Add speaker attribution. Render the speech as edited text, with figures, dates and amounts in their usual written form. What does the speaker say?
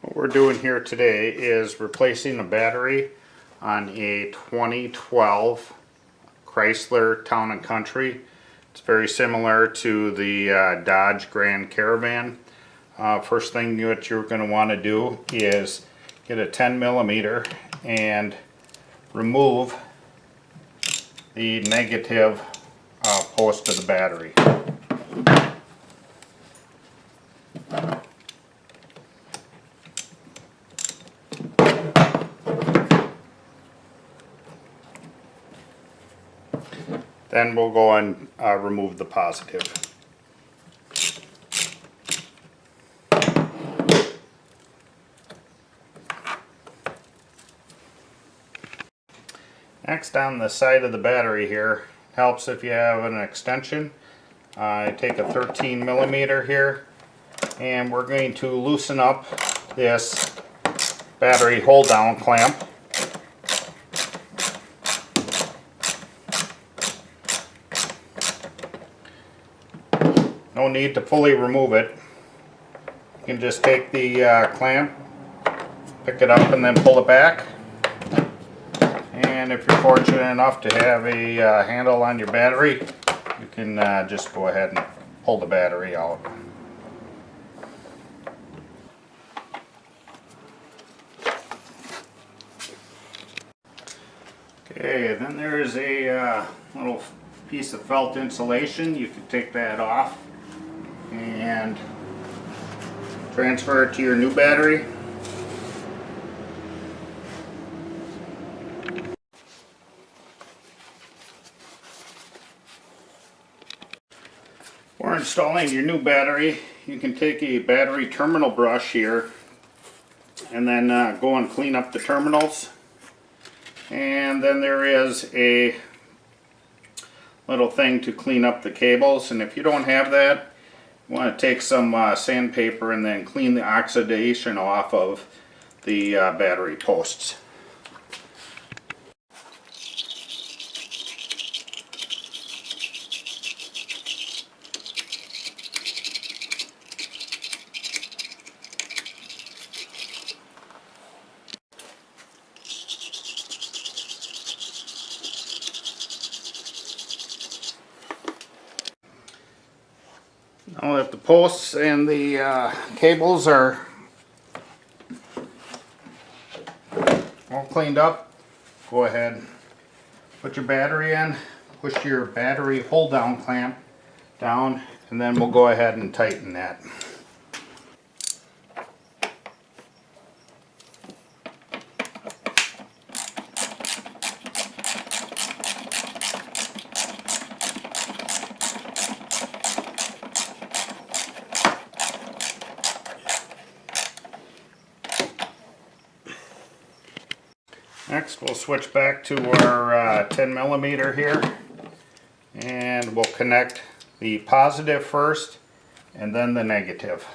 Speaker 1: What we're doing here today is replacing a battery on a 2012 Chrysler Town & Country. It's very similar to the Dodge Grand Caravan. First thing that you're going to want to do is get a 10mm and remove the negative post of the battery. Then we'll go and remove the positive. Next, on the side of the battery here, helps if you have an extension. I take a 13mm here, and we're going to loosen up this battery hold down clamp. No need to fully remove it. You can just take the clamp, pick it up, and then pull it back. And if you're fortunate enough to have a handle on your battery, you can just go ahead and pull the battery out. Okay, then there's a little piece of felt insulation. You can take that off and transfer it to your new battery. For installing your new battery, you can take a battery terminal brush here and then go and clean up the terminals. And then there is a little thing to clean up the cables, and if you don't have that, you want to take some sandpaper and then clean the oxidation off of the battery posts. Now that the posts and the cables are all cleaned up, go ahead, put your battery in, push your battery hold down clamp down, and then we'll go ahead and tighten that. Next, we'll switch back to our 10mm here, and we'll connect the positive first and then the negative.